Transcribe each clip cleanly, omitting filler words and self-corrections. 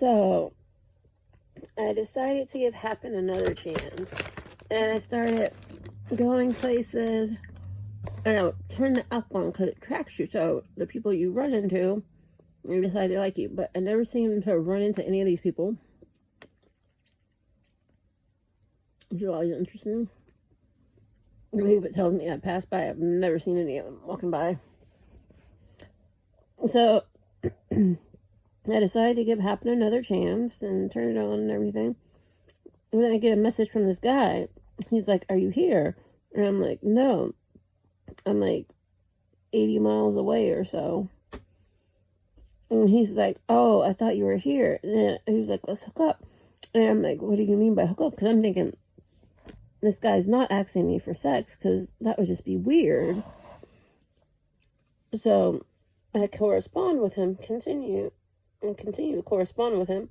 So I decided to give Happen another chance. And I started going places. And I would turn the app on because it tracks you. So the people you run into, you decide they like you. But I never seem to run into any of these people, which is always interesting. Maybe it tells me I passed by. I've never seen any of them walking by. So I decided to give Happen another chance and turn it on and everything. And then I get a message from this guy. He's like, "Are you here?" And I'm like, "No. I'm like 80 miles away or so." And he's like, "Oh, I thought you were here." And then he was like, "Let's hook up." And I'm like, "What do you mean by hook up?" Because I'm thinking, this guy's not asking me for sex, because that would just be weird. So I correspond with him, continue to correspond with him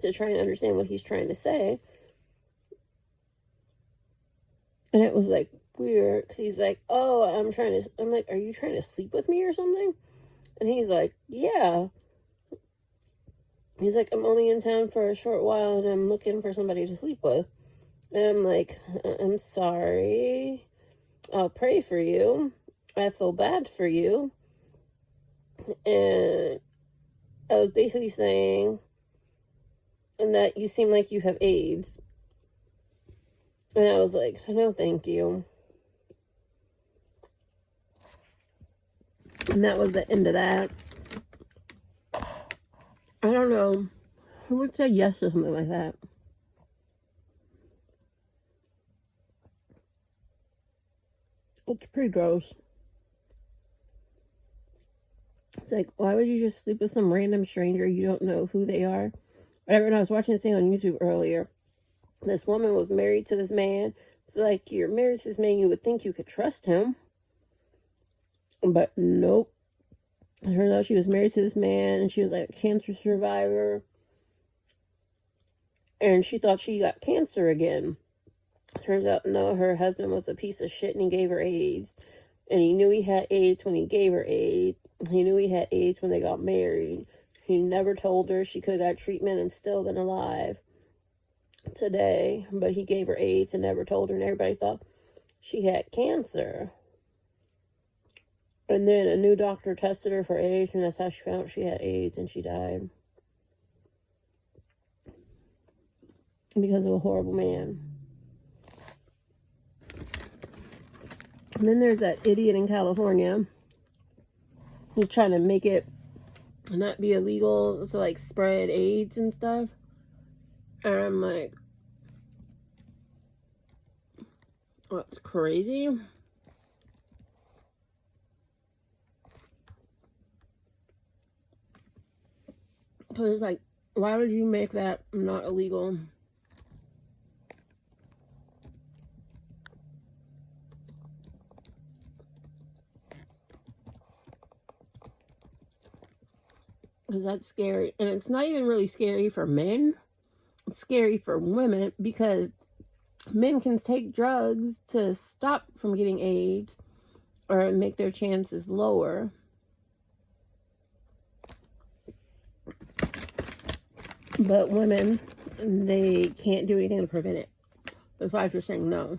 to try and understand what he's trying to say. And it was like weird, because he's like, "Oh, I'm like, are you trying to sleep with me or something?" And he's like, "Yeah." He's like, "I'm only in town for a short while and I'm looking for somebody to sleep with." And I'm like, "I'm sorry. I'll pray for you. I feel bad for you." And I was basically saying, "And that you seem like you have AIDS." And I was like, "No, thank you." And that was the end of that. I don't know who would say yes to something like that. It's pretty gross. It's like, why would you just sleep with some random stranger you don't know who they are? Whatever. And I was watching this thing on YouTube earlier. This woman was married to this man. It's like, you're married to this man, you would think you could trust him. But nope. It turns out she was married to this man, and she was like a cancer survivor. And she thought she got cancer again. Turns out, no, her husband was a piece of shit and he gave her AIDS. And he knew he had AIDS when he gave her AIDS. He knew he had AIDS when they got married. He never told her. She could have got treatment and still been alive today. But he gave her AIDS and never told her, and everybody thought she had cancer. And then a new doctor tested her for AIDS, and that's how she found out she had AIDS, and she died. Because of a horrible man. And then there's that idiot in California. He's trying to make it not be illegal to like spread AIDS and stuff. And I'm like, that's crazy. Because it's like, why would you make that not illegal? Because that's scary. And it's not even really scary for men. It's scary for women, because men can take drugs to stop from getting AIDS or make their chances lower. But women, they can't do anything to prevent it, besides just saying no.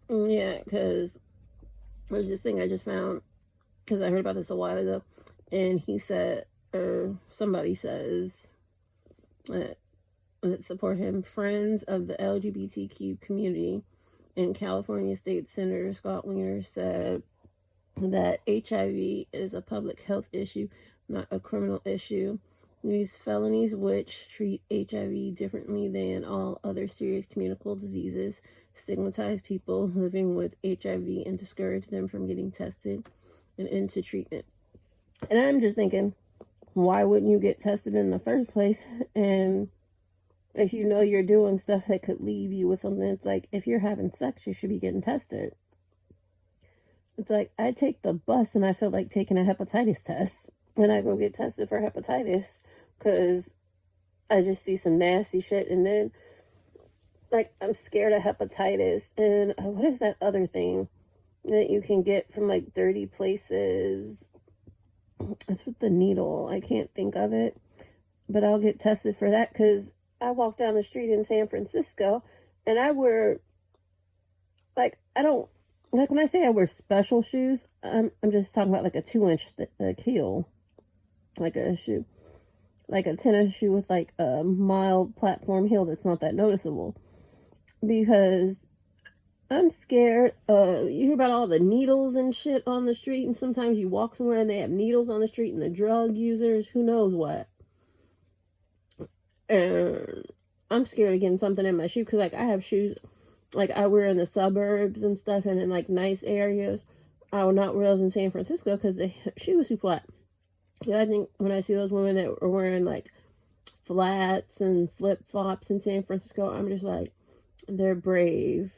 Yeah, because there's this thing I just found, because I heard about this a while ago, and he said, or somebody says, that support him, friends of the LGBTQ community, and California State Senator Scott Wiener said that HIV is a public health issue, not a criminal issue. These felonies, which treat HIV differently than all other serious communicable diseases, stigmatize people living with HIV and discourage them from getting tested and into treatment. And I'm just thinking, why wouldn't you get tested in the first place? And if you know you're doing stuff that could leave you with something, it's like, if you're having sex, you should be getting tested. It's like, I take the bus and I feel like taking a hepatitis test, and I go get tested for hepatitis because I just see some nasty shit. And then like, I'm scared of hepatitis. And what is that other thing that you can get from like dirty places? It's with the needle. I can't think of it, but I'll get tested for that because I walk down the street in San Francisco and I wear, like, I don't, like, when I say I wear special shoes, I'm just talking about like a 2-inch heel, like a shoe, like a tennis shoe with like a mild platform heel that's not that noticeable, because I'm scared. You hear about all the needles and shit on the street, and sometimes you walk somewhere and they have needles on the street and the drug users, who knows what. And I'm scared of getting something in my shoe because, like, I have shoes like I wear in the suburbs and stuff, and in like nice areas. I will not wear those in San Francisco because the shoe was too flat. I think when I see those women that are wearing like flats and flip flops in San Francisco, I'm just like, they're brave.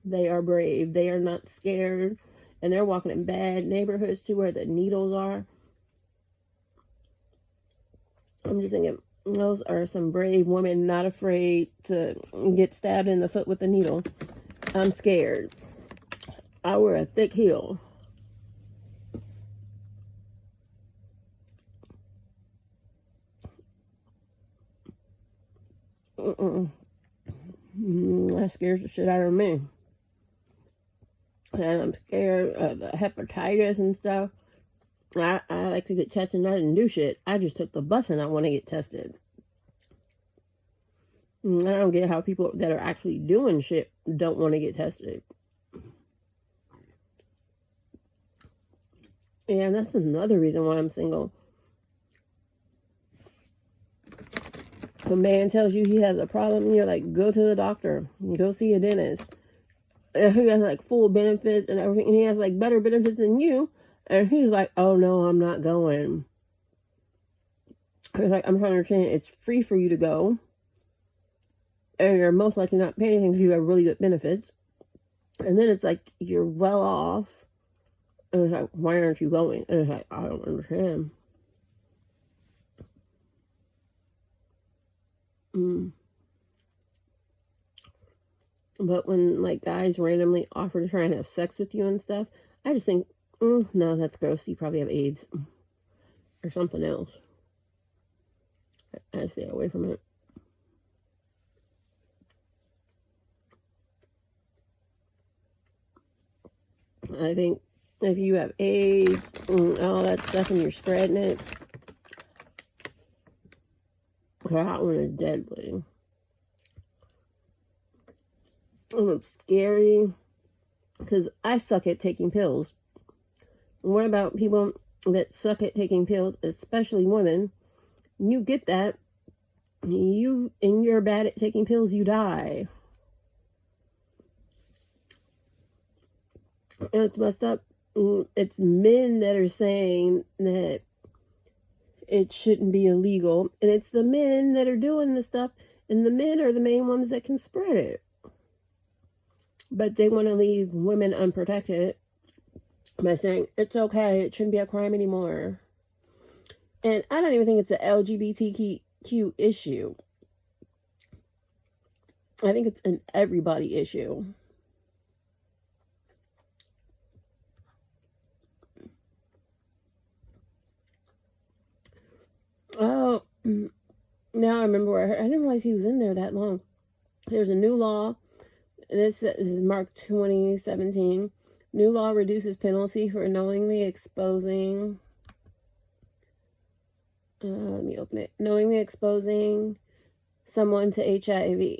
They are brave. They are not scared. And they're walking in bad neighborhoods too, where the needles are. I'm just thinking, those are some brave women, not afraid to get stabbed in the foot with a needle. I'm scared. I wear a thick heel. That scares the shit out of me. And I'm scared of the hepatitis and stuff. I like to get tested and I didn't do shit. I just took the bus and I want to get tested. I don't get how people that are actually doing shit don't want to get tested. Yeah, and that's another reason why I'm single. A man tells you he has a problem and you're like, go to the doctor, go see a dentist. And he has like full benefits and everything, and he has like better benefits than you, and he's like, oh no, I'm not going. He's like, I'm trying to understand, it's free for you to go, and you're most likely not paying anything because you have really good benefits, and then it's like, you're well off, and it's like, why aren't you going? And it's like, I don't understand. But when like guys randomly offer to try and have sex with you and stuff, I just think, no, that's gross. You probably have AIDS or something else. I stay away from it. I think if you have AIDS, all that stuff, and you're spreading it, that one is deadly. And it's scary because I suck at taking pills. What about people that suck at taking pills, especially women? You get that, you're bad at taking pills, you die. And it's messed up. It's men that are saying that it shouldn't be illegal, and it's the men that are doing the stuff, and the men are the main ones that can spread it. But they want to leave women unprotected by saying, it's okay, it shouldn't be a crime anymore. And I don't even think it's an LGBTQ issue. I think it's an everybody issue. Oh, now I remember where I didn't realize he was in there that long. There's a new law. This is March 2017. New law reduces penalty for knowingly exposing. Let me open it. Knowingly exposing someone to HIV.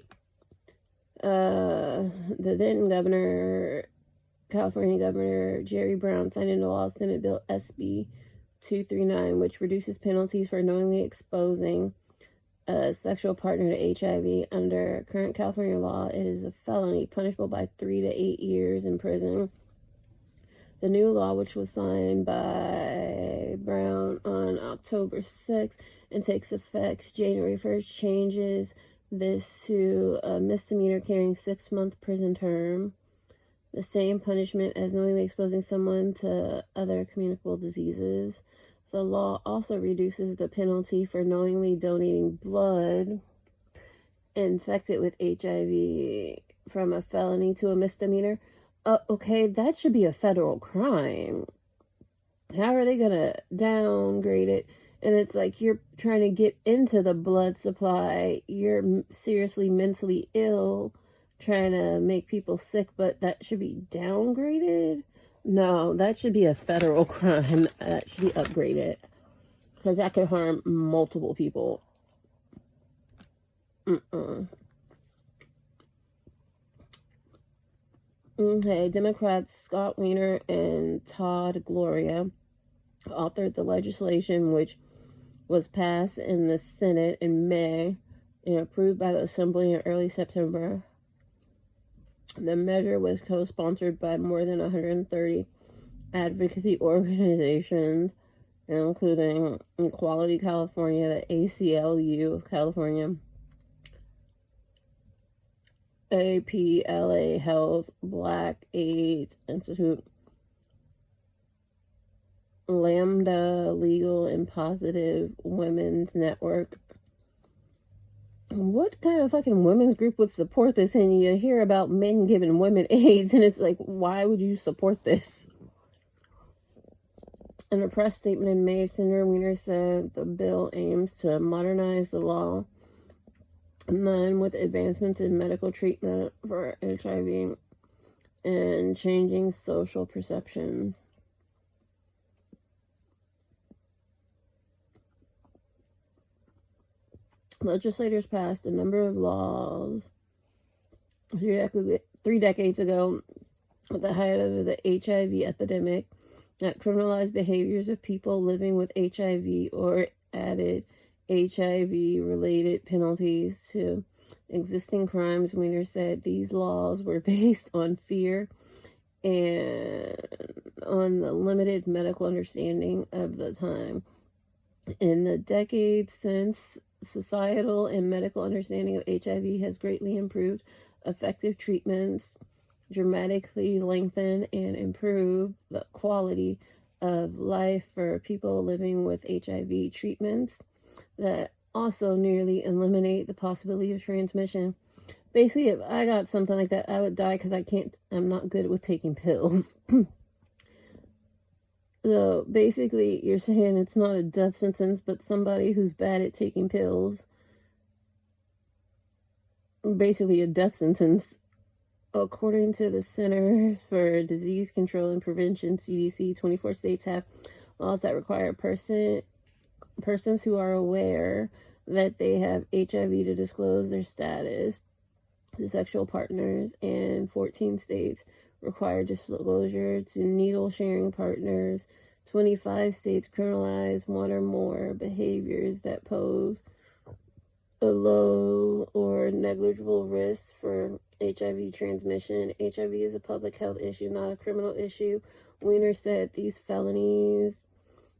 The then California Governor Jerry Brown signed into law Senate Bill SB 239, which reduces penalties for knowingly exposing a sexual partner to HIV. Under current California law, it is a felony punishable by 3 to 8 years in prison. The new law, which was signed by Brown on October 6th and takes effect January 1st, changes this to a misdemeanor carrying 6-month prison term, the same punishment as knowingly exposing someone to other communicable diseases. The law also reduces the penalty for knowingly donating blood infected with HIV from a felony to a misdemeanor. Okay, that should be a federal crime. How are they gonna downgrade it? And it's like you're trying to get into the blood supply. You're seriously mentally ill, trying to make people sick, but that should be downgraded? No, that should be a federal crime. That should be upgraded. Because that could harm multiple people. Okay, Democrats Scott Wiener and Todd Gloria authored the legislation which was passed in the Senate in May and approved by the Assembly in early September. The measure was co-sponsored by more than 130 advocacy organizations, including Equality California, the ACLU of California, APLA Health, Black AIDS Institute, Lambda Legal and Positive Women's Network. What kind of fucking women's group would support this? And you hear about men giving women AIDS, and it's like, why would you support this? In a press statement in May, Senator Wiener said the bill aims to modernize the law in line with advancements in medical treatment for HIV and changing social perception. Legislators passed a number of laws 3 decades ago at the height of the HIV epidemic that criminalized behaviors of people living with HIV or added HIV-related penalties to existing crimes. Wiener said these laws were based on fear and on the limited medical understanding of the time. In the decades since, societal and medical understanding of HIV has greatly improved. Effective treatments dramatically lengthen and improve the quality of life for people living with HIV. Treatments that also nearly eliminate the possibility of transmission. Basically, if I got something like that, I would die because I'm not good with taking pills. So basically, you're saying it's not a death sentence, but somebody who's bad at taking pills, basically a death sentence. According to the Centers for Disease Control and Prevention, CDC, 24 states have laws that require persons who are aware that they have HIV to disclose their status to sexual partners, and 14 states require disclosure to needle-sharing partners. 25 states criminalize one or more behaviors that pose a low or negligible risk for HIV transmission. HIV is a public health issue, not a criminal issue. Wiener said these felonies,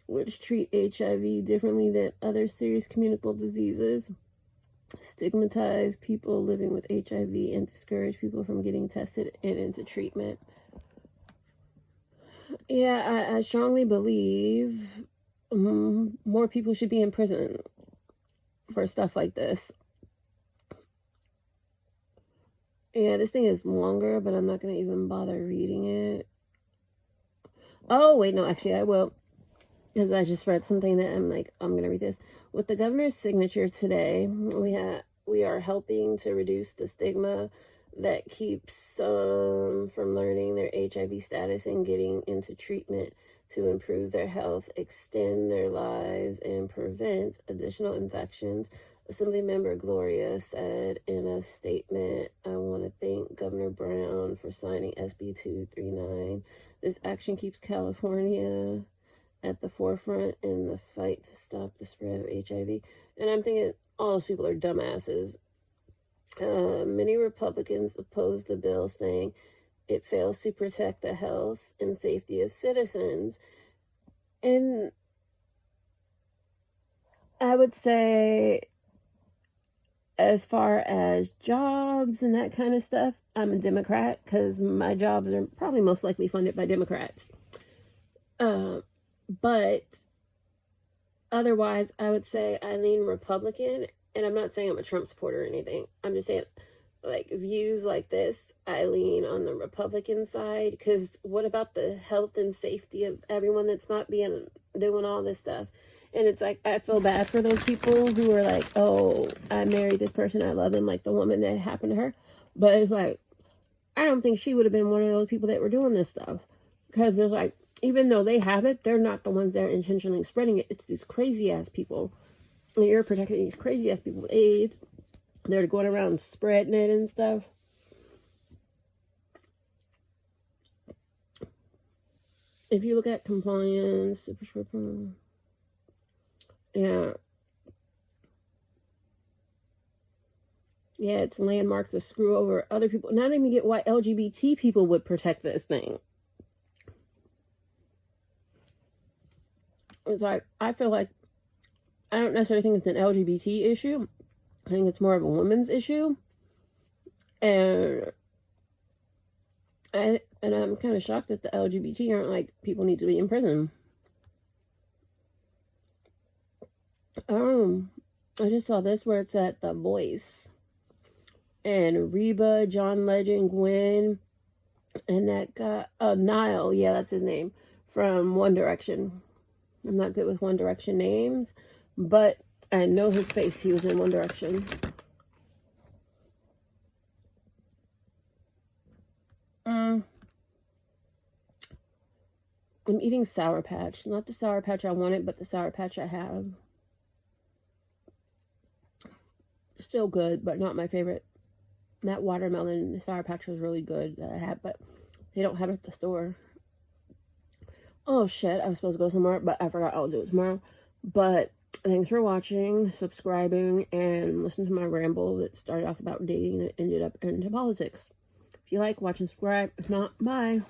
which treat HIV differently than other serious communicable diseases, stigmatize people living with HIV and discourage people from getting tested and into treatment. Yeah, I strongly believe more people should be in prison for stuff like this. Yeah, this thing is longer, but I'm not going to even bother reading it. Oh, wait, no, actually I will. Because I just read something that I'm like, I'm going to read this. With the governor's signature today, we are helping to reduce the stigma that keeps some from learning their HIV status and getting into treatment to improve their health, extend their lives, and prevent additional infections. Assemblymember Gloria said in a statement, I want to thank Governor Brown for signing SB 239. This action keeps California at the forefront in the fight to stop the spread of HIV. And I'm thinking all those people are dumbasses. Many Republicans oppose the bill, saying it fails to protect the health and safety of citizens. And I would say, as far as jobs and that kind of stuff, I'm a Democrat because my jobs are probably most likely funded by Democrats. But otherwise, I would say I lean Republican. and I'm not saying I'm a Trump supporter or anything. I'm just saying, like, views like this, I lean on the Republican side, because what about the health and safety of everyone that's not being doing all this stuff? And it's like, I feel bad for those people who are like, oh, I married this person, I love them, like the woman that happened to her. But it's like, I don't think she would have been one of those people that were doing this stuff, because they're like, even though they have it, they're not the ones that are intentionally spreading it. It's these crazy ass people. And you're protecting these crazy ass people with AIDS. They're going around spreading it and stuff. If you look at compliance, yeah, it's landmark to screw over other people. And I don't even get why LGBT people would protect this thing. It's like, I feel like, I don't necessarily think it's an LGBT issue. I think it's more of a woman's issue. And I'm kind of shocked that the LGBT aren't like, people need to be in prison. I just saw this where it's at The Voice. And Reba, John Legend, Gwen, and that guy, Niall, yeah, that's his name, from One Direction. I'm not good with One Direction names, but I know his face. He was in One Direction. I'm eating Sour Patch. Not the Sour Patch I wanted, but the Sour Patch I have. Still good, but not my favorite. That watermelon, the Sour Patch was really good that I had, but they don't have it at the store. Oh shit, I was supposed to go somewhere, but I forgot I'll do it tomorrow. But thanks for watching, subscribing, and listen to my ramble that started off about dating and ended up into politics. If you like, watch and subscribe. If not, bye.